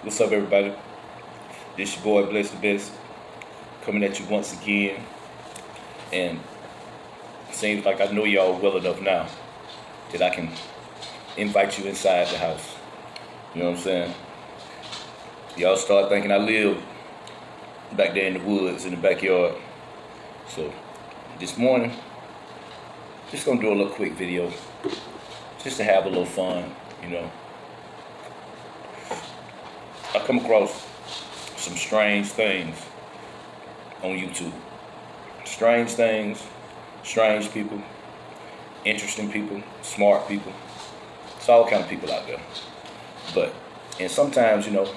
What's up, everybody? This your boy, Bless the Best, coming at you once again. And it seems like I know y'all well enough now that I can invite you inside the house. You know what I'm saying? Y'all start thinking I live back there in the woods, in the backyard. So this morning, just gonna do a little quick video, just to have a little fun, you know. I come across some strange things on YouTube. Strange things, strange people, interesting people, smart people. It's all kind of people out there. And sometimes, you know,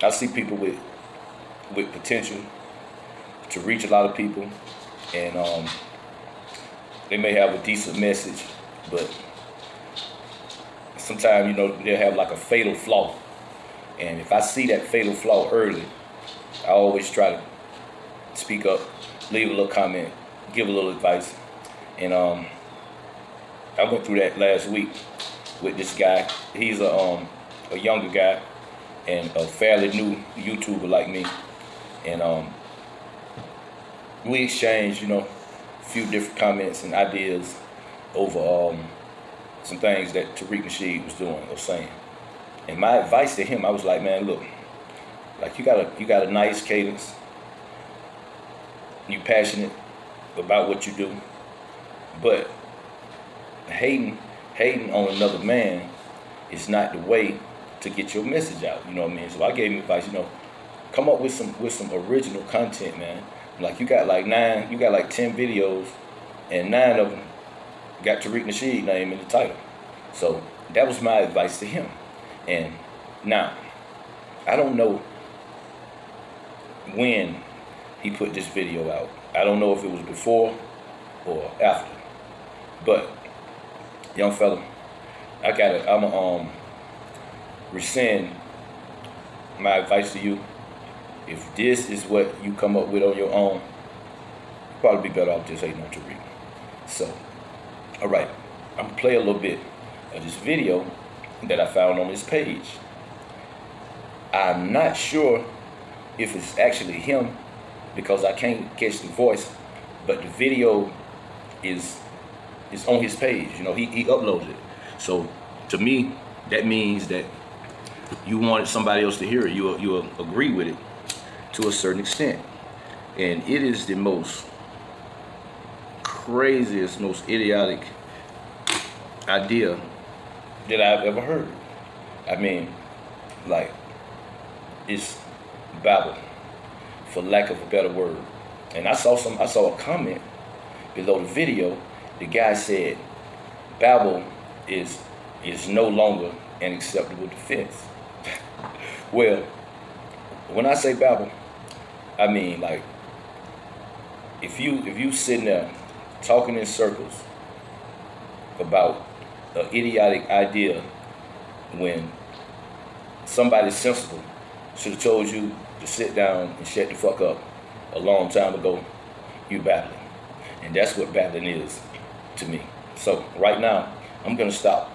I see people with potential to reach a lot of people, and they may have a decent message, but sometimes, you know, they'll have like a fatal flaw. And if I see that fatal flaw early, I always try to speak up, leave a little comment, give a little advice. And I went through that last week with this guy. He's a younger guy and a fairly new YouTuber like me. And we exchanged, you know, a few different comments and ideas over some things that Tariq Nasheed was doing or saying. And my advice to him, I was like, man, look, like you got a nice cadence. You passionate about what you do, but hating on another man is not the way to get your message out. You know what I mean? So I gave him advice, you know, come up with some original content, man. Like you got like 10 videos, and 9 of them got Tariq Nasheed name in the title. So that was my advice to him. And now, I don't know when he put this video out. I don't know if it was before or after. But, young fella, I'm gonna rescind my advice to you. If this is what you come up with on your own, you'd probably be better off just hating on Tariq. So, all right, I'm gonna play a little bit of this video that I found on his page. I'm not sure if it's actually him because I can't catch the voice, but the video is on his page. You know, he uploaded it. So to me, that means that you wanted somebody else to hear it. You agree with it to a certain extent. And it is the most craziest, most idiotic idea that I've ever heard. I mean, like, it's babble, for lack of a better word. And I saw a comment below the video. The guy said, babble is no longer an acceptable defense. Well, when I say babble, I mean like, if you sitting there talking in circles about an idiotic idea when somebody sensible should have told you to sit down and shut the fuck up a long time ago, you babbling. And that's what babbling is to me. So right now, I'm gonna stop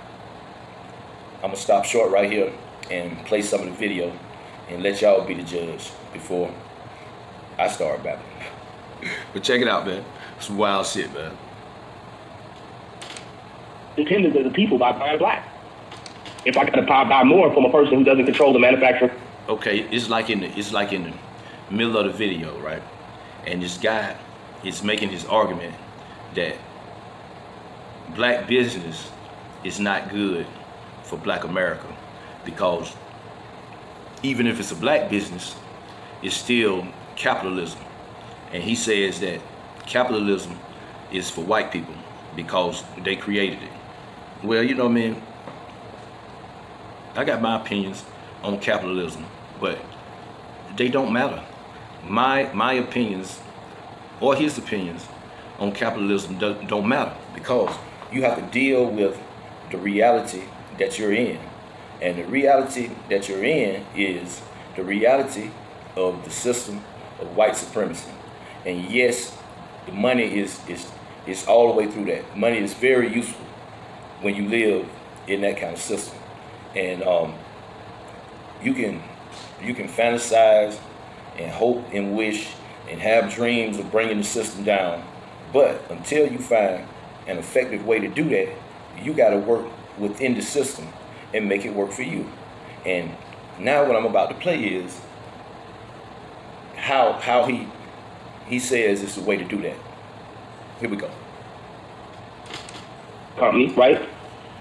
short right here and play some of the video and let y'all be the judge before I start babbling. But check it out, man. It's wild shit, man. Dependent of the people by buying black. If I got to buy more from a person who doesn't control the manufacturer. Okay, it's like in the middle of the video, right? And this guy is making his argument that black business is not good for black America because even if it's a black business, it's still capitalism. And he says that capitalism is for white people because they created it. Well, you know, man, I got my opinions on capitalism, but they don't matter. My opinions or his opinions on capitalism don't matter because you have to deal with the reality that you're in. And the reality that you're in is the reality of the system of white supremacy. And yes, the money is all the way through that. Money is very useful when you live in that kind of system. And you can fantasize and hope and wish and have dreams of bringing the system down, but until you find an effective way to do that, you got to work within the system and make it work for you. And now what I'm about to play is how he says it's the way to do that. Here we go. Company, right?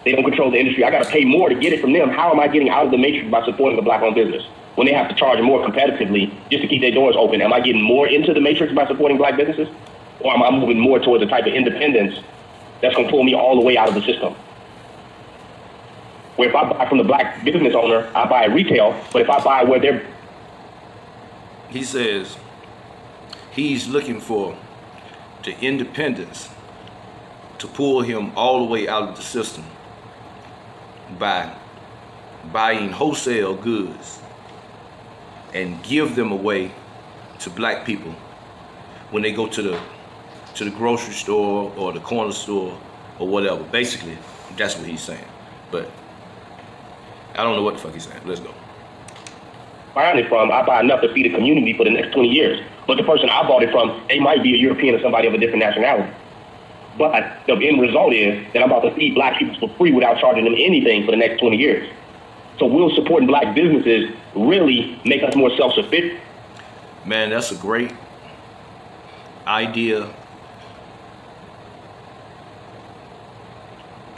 They don't control the industry. I got to pay more to get it from them. How am I getting out of the matrix by supporting a black-owned business when they have to charge more competitively just to keep their doors open? Am I getting more into the matrix by supporting black businesses? Or am I moving more towards a type of independence that's going to pull me all the way out of the system? Where if I buy from the black business owner, I buy at retail, but if I buy where they're... He says he's looking for the independence to pull him all the way out of the system by buying wholesale goods and give them away to black people when they go to the grocery store or the corner store or whatever. Basically, that's what he's saying. But I don't know what the fuck he's saying. Let's go. Buying it from, I buy enough to feed a community for the next 20 years. But the person I bought it from, they might be a European or somebody of a different nationality. But the end result is that I'm about to feed black people for free without charging them anything for the next 20 years. So will supporting black businesses really make us more self-sufficient? Man, that's a great idea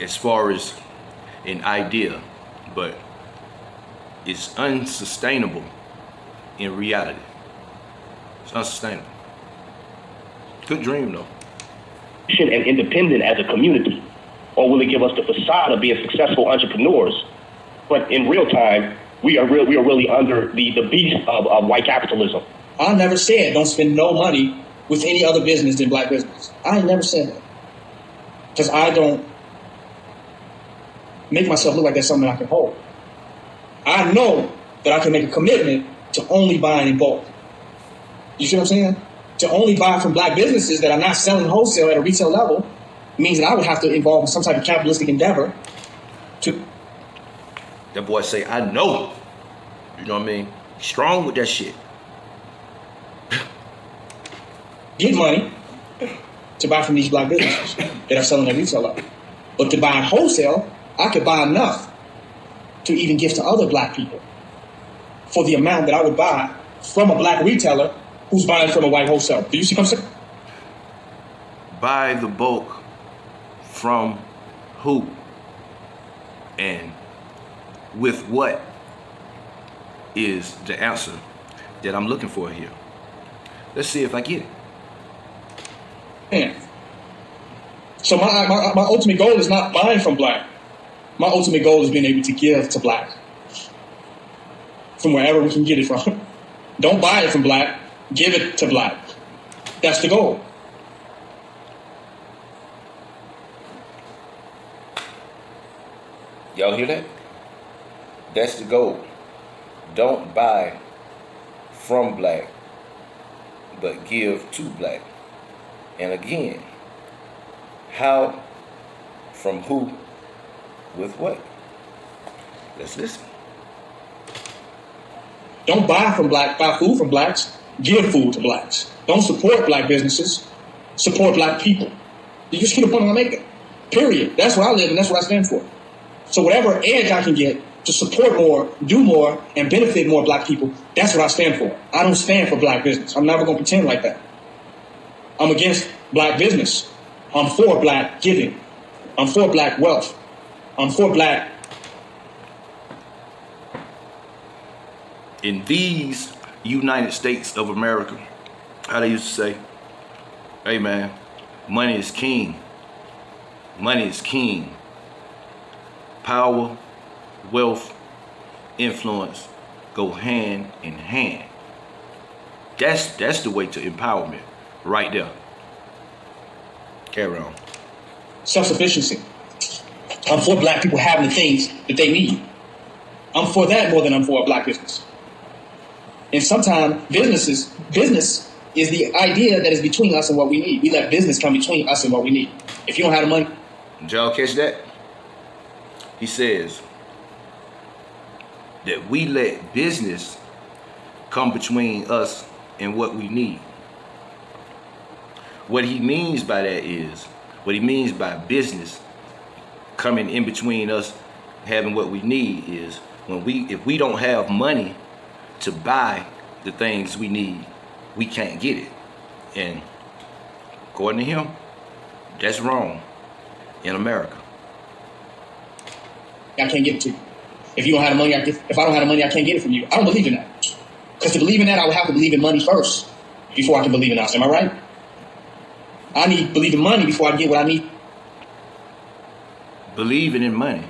as far as an idea, but it's unsustainable in reality. It's unsustainable. Good dream though. And independent as a community? Or will it give us the facade of being successful entrepreneurs? But in real time, we are really under the beast of white capitalism. I never said don't spend no money with any other business than black business. I never said that. Because I don't make myself look like that's something I can hold. I know that I can make a commitment to only buying in bulk. You see what I'm saying? To only buy from black businesses that are not selling wholesale at a retail level means that I would have to involve in some type of capitalistic endeavor to... That boy say, I know. You know what I mean? Strong with that shit. Get money to buy from these black businesses that are selling at retail level. But to buy wholesale, I could buy enough to even give to other black people for the amount that I would buy from a black retailer who's buying from a white wholesaler. Do you see what I'm saying? Buy the bulk from who? And with what is the answer that I'm looking for here. Let's see if I get it. Yeah. So my ultimate goal is not buying from black. My ultimate goal is being able to give to black. From wherever we can get it from. Don't buy it from black, give it to black. That's the goal. Y'all hear that? That's the goal. Don't buy from black, but give to black. And again, how, from who, with what? Let's listen. Don't buy from black, buy food from blacks, give food to blacks. Don't support black businesses, support black people. You just keep the point I'm making. Period. That's where I live and that's what I stand for. So whatever edge I can get to support more, do more, and benefit more black people, that's what I stand for. I don't stand for black business. I'm never going to pretend like that. I'm against black business. I'm for black giving. I'm for black wealth. I'm for black. In these United States of America, how they used to say, hey man, money is king. Money is king. Power, wealth, influence go hand in hand. That's the way to empowerment right there. Carry on. Self-sufficiency. I'm for black people having the things that they need. I'm for that more than I'm for a black business. And sometimes business is the idea that is between us and what we need. We let business come between us and what we need. If you don't have the money. Did y'all catch that? He says, that we let business come between us and what we need. What he means by that is, what he means by business coming in between us having what we need is if we don't have money to buy the things we need, we can't get it. And according to him, that's wrong in America. I can't give it to you. If you don't have the money, if I don't have the money, I can't get it from you. I don't believe in that. Because to believe in that, I would have to believe in money first before I can believe in us. Am I right? I need to believe in money before I get what I need. Believing in money.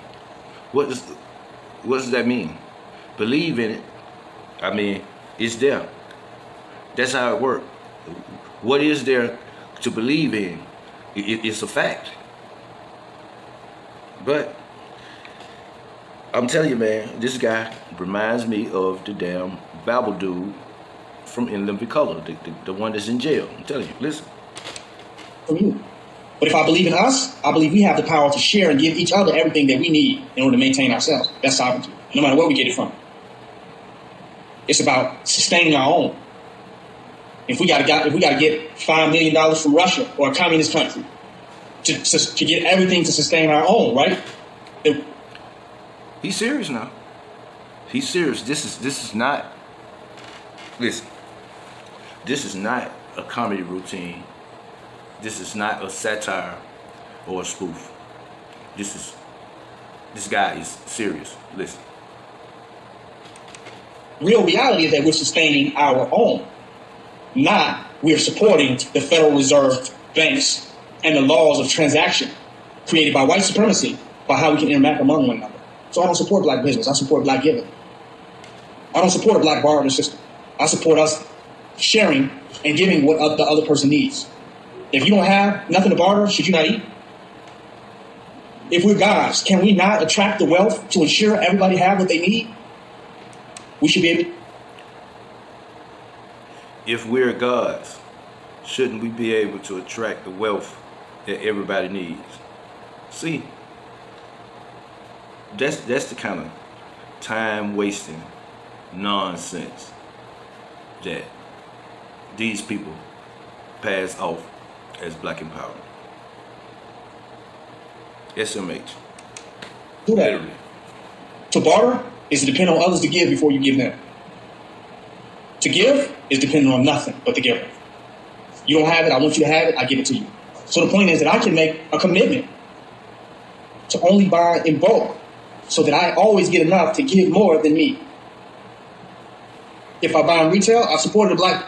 What does that mean? Believe in it. I mean, it's there. That's how it works. What is there to believe in? It's a fact. But I'm telling you, man, this guy reminds me of the damn Bible dude from In Living Color, the one that's in jail. I'm telling you, listen. From you. But if I believe in us, I believe we have the power to share and give each other everything that we need in order to maintain ourselves. That's sovereignty, no matter where we get it from. It's about sustaining our own. If we got to get $5 million from Russia or a communist country to get everything to sustain our own, right? He's serious now. He's serious. This is not. Listen. This is not a comedy routine. This is not a satire or a spoof. This guy is serious. Listen. Real reality is that we're sustaining our own, not we're supporting the Federal Reserve banks and the laws of transaction created by white supremacy by how we can interact among one another. So I don't support black business. I support black giving. I don't support a black barter system. I support us sharing and giving what the other person needs. If you don't have nothing to barter, should you not eat? If we're gods, can we not attract the wealth to ensure everybody have what they need? We should be able to. If we're gods, shouldn't we be able to attract the wealth that everybody needs? See, that's the kind of time-wasting nonsense that these people pass off as black empowerment. SMH. Do that. Literally. To barter is to depend on others to give before you give them. To give is dependent on nothing but the giver. You don't have it, I want you to have it, I give it to you. So the point is that I can make a commitment to only buy in bulk so that I always get enough to give more than me. If I buy in retail, I support the black.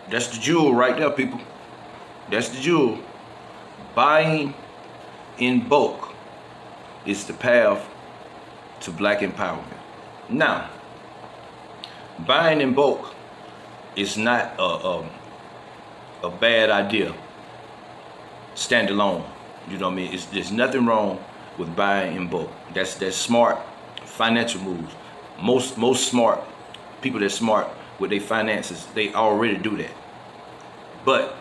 That's the jewel right there, people. That's the jewel. Buying in bulk is the path to black empowerment. Now, buying in bulk is not a bad idea. Stand alone. You know what I mean? There's nothing wrong with buying in bulk. That's smart financial moves. Most smart people that's smart with their finances, they already do that. But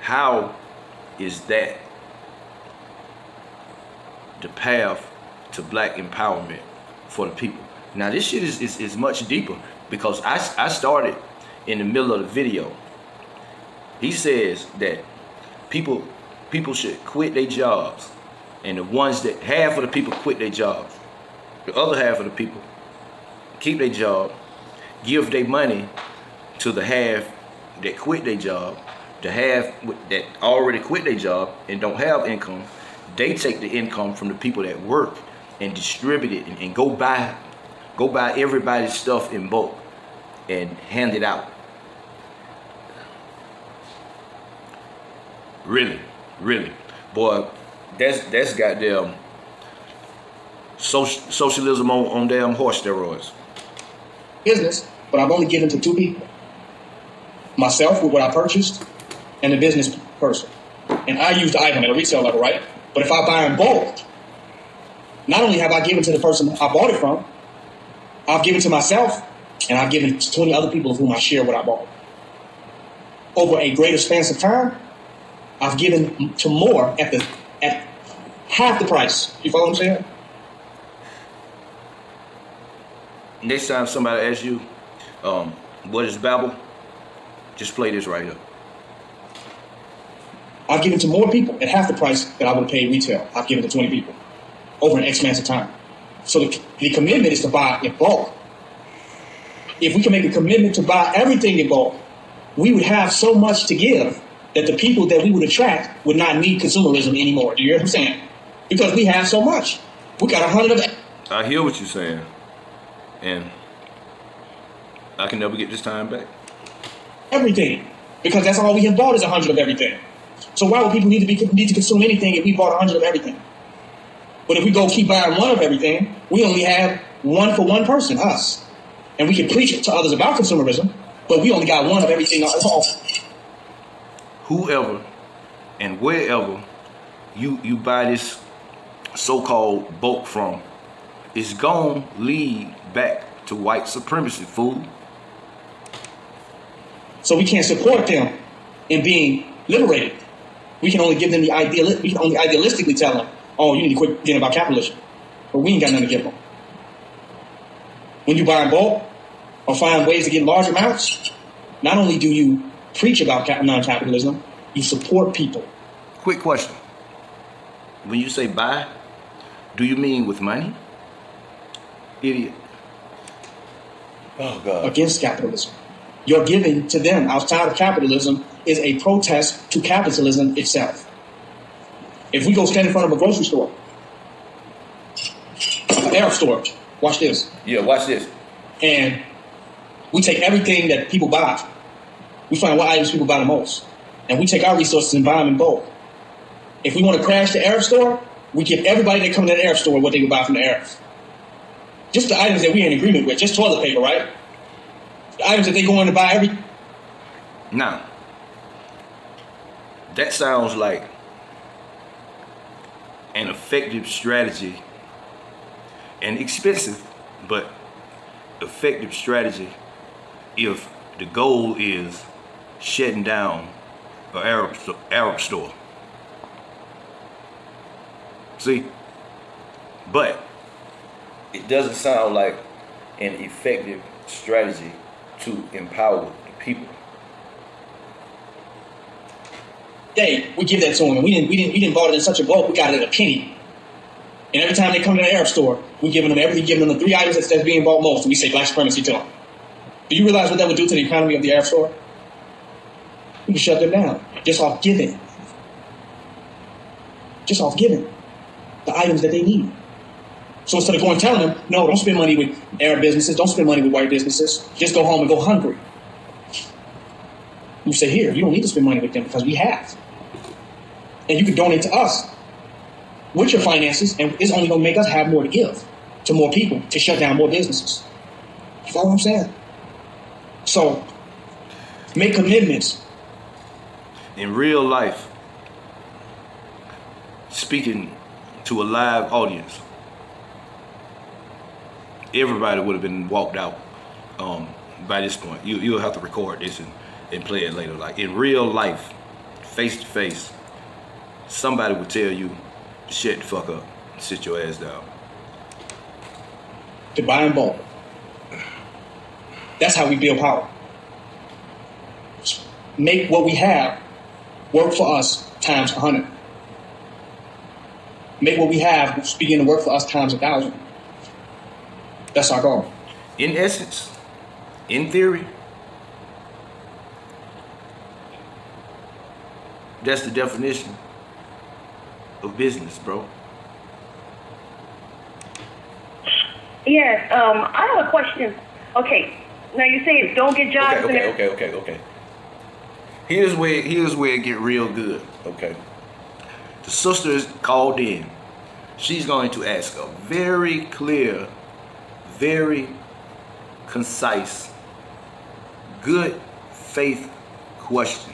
how is that the path to black empowerment for the people? Now this shit is much deeper, because I started in the middle of the video. He says that people should quit their jobs, and the ones that half of the people quit their jobs, the other half of the people keep their job, give their money to the half that quit their job. The half that already quit their job and don't have income, they take the income from the people that work and distribute it and go buy everybody's stuff in bulk and hand it out. Really, boy, that's goddamn socialism on damn horse steroids. Business, but I've only given to two people. Myself with what I purchased, and the business person. And I use the item at a retail level, right? But if I buy in bulk, not only have I given to the person I bought it from, I've given to myself, and I've given to 20 other people of whom I share what I bought. Over a greater span of time, I've given to more at half the price. You follow what I'm saying? next time somebody asks you, what is Babel? Just play this right here. I've given to more people at half the price that I would have paid retail. I've given to 20 people over an X amount of time. So the commitment is to buy in bulk. If we can make a commitment to buy everything in bulk, we would have so much to give that the people that we would attract would not need consumerism anymore. Do you hear what I'm saying? Because we have so much. We got 100 of it. I hear what you're saying. And I can never get this time back. Everything. Because that's all we have bought is 100 of everything. So why would people need to consume anything if we bought 100 of everything? But if we go keep buying one of everything, we only have one for one person, us. And we can preach it to others about consumerism, but we only got one of everything at all. Whoever and wherever you buy this so-called bulk from, it's gonna lead back to white supremacy, fool. So we can't support them in being liberated. We can only give them the ideal. We can only idealistically tell them, "Oh, you need to quit getting about capitalism," but we ain't got nothing to give them. When you buy in bulk or find ways to get large amounts, not only do you preach about non-capitalism, you support people. Quick question: when you say buy, do you mean with money? Idiot. Oh God. Against capitalism. Your giving to them outside of capitalism is a protest to capitalism itself. If we go stand in front of a grocery store, an Arab store, watch this. Yeah, watch this. And we take everything that people buy. We find what items people buy the most. And we take our resources and buy them in bulk. If we want to crash the Arab store, we give everybody that come to the Arab store what they would buy from the Arabs. Just the items that we're in agreement with, just toilet paper, right? The items that they go in to buy every... Now, that sounds like an effective strategy, and expensive, but effective strategy if the goal is shutting down an Arab store. See? But it doesn't sound like an effective strategy to empower the people. Hey, we give that to them. We didn't bought it in such a bulk. We got it at a penny. And every time they come to the Arab store, we giving them the 3 items that's being bought most, and we say black supremacy to them. Do you realize what that would do to the economy of the Arab store? We can shut them down just off giving. Just off giving the items that they need. So instead of going and telling them, no, don't spend money with Arab businesses, don't spend money with white businesses, just go home and go hungry. You say, here, you don't need to spend money with them because we have. And you can donate to us with your finances, and it's only going to make us have more to give to more people to shut down more businesses. You follow what I'm saying? So, make commitments. In real life, speaking to a live audience, everybody would have been walked out by this point. You'll have to record this and play it later. Like in real life, face to face, somebody would tell you to shut the fuck up and sit your ass down. To buy in bulk. That's how we build power. Make what we have work for us times 100. Make what we have begin to work for us times 1,000. That's our goal. In essence, in theory, that's the definition of business, bro. Yes, I have a question. Okay, now you say don't get jobs. Okay. Here's where it get real good. Okay, the sister is called in. She's going to ask a very clear, very concise, good faith question.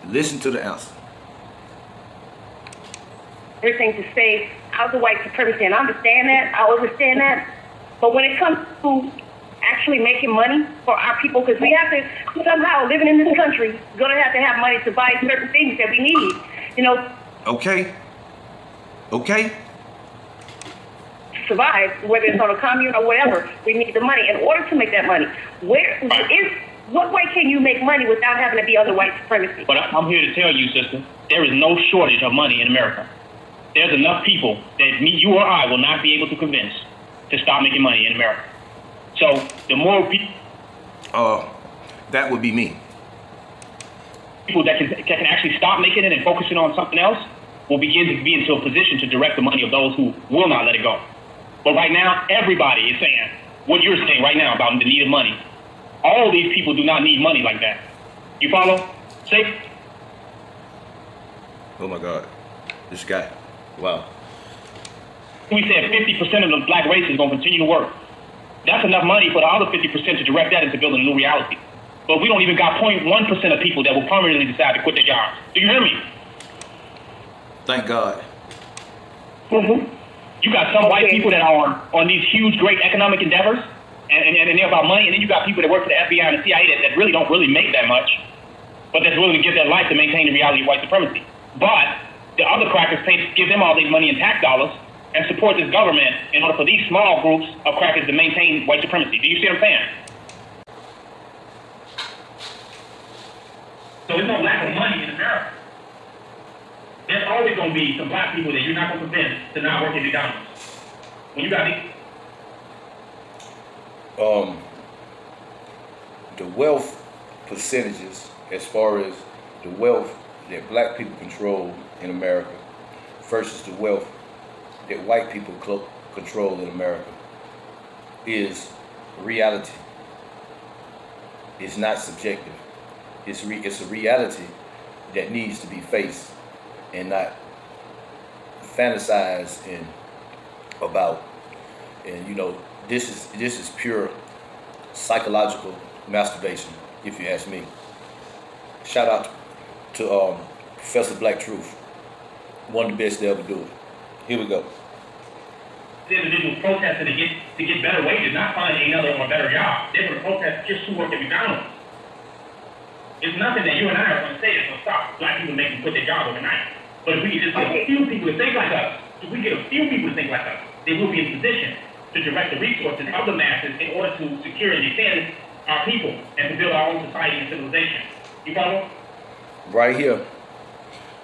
Listen to the answer. Everything to say out the white supremacy, and I understand that. I understand that. But when it comes to actually making money for our people, because we have to somehow, living in this country, going to have money to buy certain things that we need. You know. Okay. survive, whether it's on a commune or whatever. We need the money. In order to make that money, what way can you make money without having to be under white supremacy? But I'm here to tell you, sister, there is no shortage of money in America. There's enough people that you or I will not be able to convince to stop making money in America. So the more people... that would be me. People that can actually stop making it and focusing on something else will begin to be into a position to direct the money of those who will not let it go. But right now, everybody is saying what you're saying right now about the need of money. All these people do not need money like that. You follow? Say. Oh my God, this guy. Wow. We said 50% of the black race is going to continue to work. That's enough money for the other 50% to direct that into building a new reality. But we don't even got 0.1% of people that will permanently decide to quit their jobs. Do you hear me? Thank God. Mm-hmm. You got some white people that are on these huge, great economic endeavors, and they're about money, and then you got people that work for the FBI and the CIA that really don't really make that much, but that's willing to give their life to maintain the reality of white supremacy. But the other crackers give them all these money in tax dollars and support this government in order for these small groups of crackers to maintain white supremacy. Do you see what I'm saying? So there's no lack of money in America. There's always going to be some black people that you're not going to convince to not work at McDonald's. When you got these... The wealth percentages, as far as the wealth that black people control in America versus the wealth that white people control in America, is reality. It's not subjective. It's a reality that needs to be faced and not fantasized about. And you know, this is pure psychological masturbation, if you ask me. Shout out to Professor Black Truth, one of the best to ever do it. Here we go. The individuals protesting to get better wages, not find another or better job. They're going to protest just to work at McDonald's. It's nothing that you and I are going to say is going to stop black people making quit their job overnight. But if we could just get a few people to think like us, if we get a few people to think like us, they will be in position to direct the resources of the masses in order to secure and defend our people and to build our own society and civilization. You follow? Right here.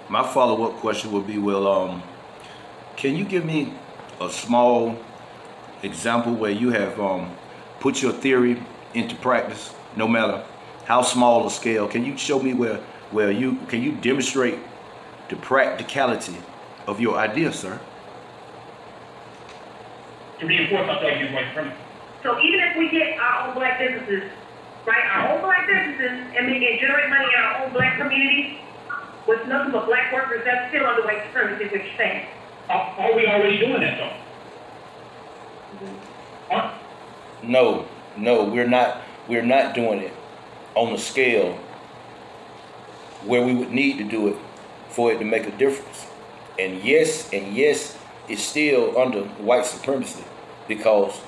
My follow-up question would be, well, can you give me a small example where you have put your theory into practice, no matter how small a scale? Can you show me where you demonstrate the practicality of your idea, sir? To reinforce our thought against white supremacy. So even if we get our own black businesses, right, our own black businesses, and we can generate money in our own black communities with nothing but black workers, that's still under white supremacy, which you're saying. Are we already doing that, though? Huh? No, we're not doing it on a scale where we would need to do it for it to make a difference. And yes, it's still under white supremacy, because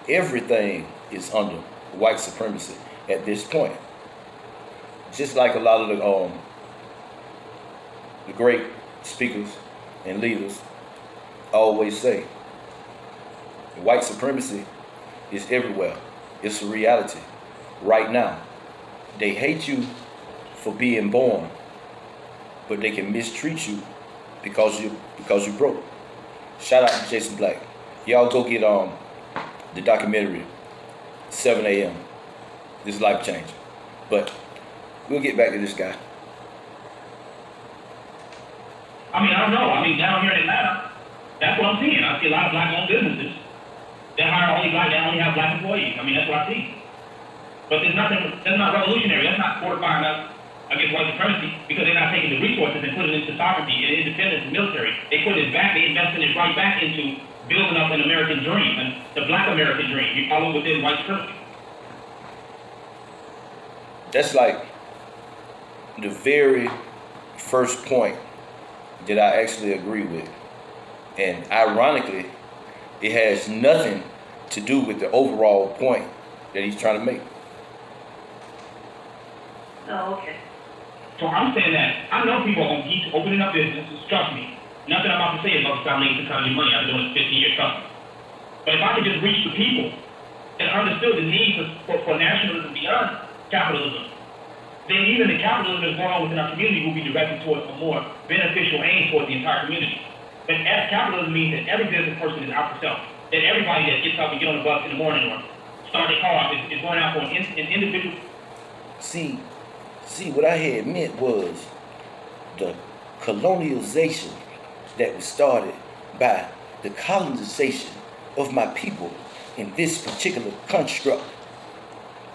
everything is under white supremacy at this point. Just like a lot of the great speakers and leaders always say, white supremacy is everywhere. It's a reality right now. They hate you for being born, but they can mistreat you because you broke. Shout out to Jason Black. Y'all go get the documentary 7 a.m. This is life changing. But we'll get back to this guy. I mean, I don't know. I mean, down here in Atlanta, that's what I'm seeing. I see a lot of black-owned businesses that hire only black, that only have black employees. I mean, that's what I see. But that's not revolutionary. That's not fortifying us against white supremacy, because they're not taking the resources and putting it into sovereignty and independence and military. They put it back, they invested it right back into building up an American dream, and the black American dream. You follow within white supremacy. That's like the very first point that I actually agree with. And ironically, it has nothing to do with the overall point that he's trying to make. Oh, okay. So I'm saying that I know people are going to keep opening up businesses. Trust me. Nothing I'm about to say is about to stop making the economy money. I've been doing it 15 years. Trust me. But if I could just reach the people and understood the need for nationalism beyond capitalism, then even the capitalism that's going on within our community will be directed towards a more beneficial aim towards the entire community. But as capitalism means that every business person is out for self, that everybody that gets up and get on the bus in the morning or start their car off is going out for an individual. See, what I had meant was the colonialization that was started by the colonization of my people in this particular construct.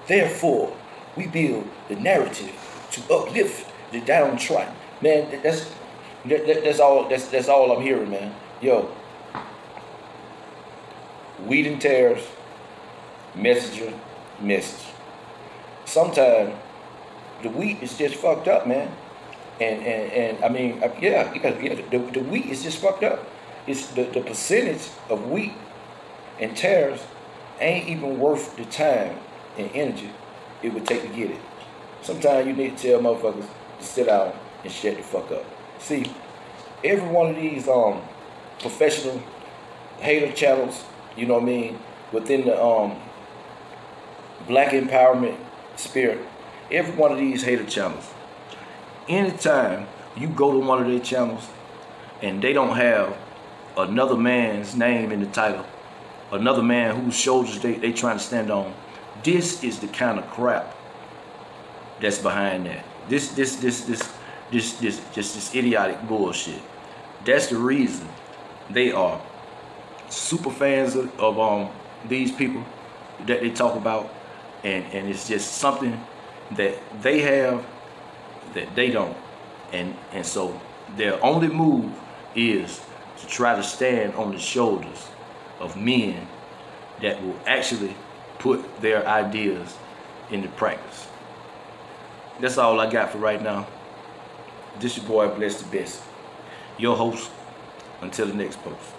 Therefore, we build the narrative to uplift the downtrodden. Man, that's all I'm hearing, man. Yo, wheat and tares, messenger, message. Sometimes the wheat is just fucked up, man. And I mean, yeah, because the wheat is just fucked up. It's the percentage of wheat and tares ain't even worth the time and energy it would take to get it. Sometimes you need to tell motherfuckers to sit down and shut the fuck up. See, every one of these professional hater channels, you know what I mean, within the black empowerment spirit, every one of these hater channels, anytime you go to one of their channels and they don't have another man's name in the title, another man whose shoulders they trying to stand on, this is the kind of crap that's behind that. This idiotic bullshit. That's the reason they are super fans of these people that they talk about, and it's just something that they have that they don't, and so their only move is to try to stand on the shoulders of men that will actually put their ideas into practice. That's all I got for right now. This your boy Bless the Best, your host. Until the next post.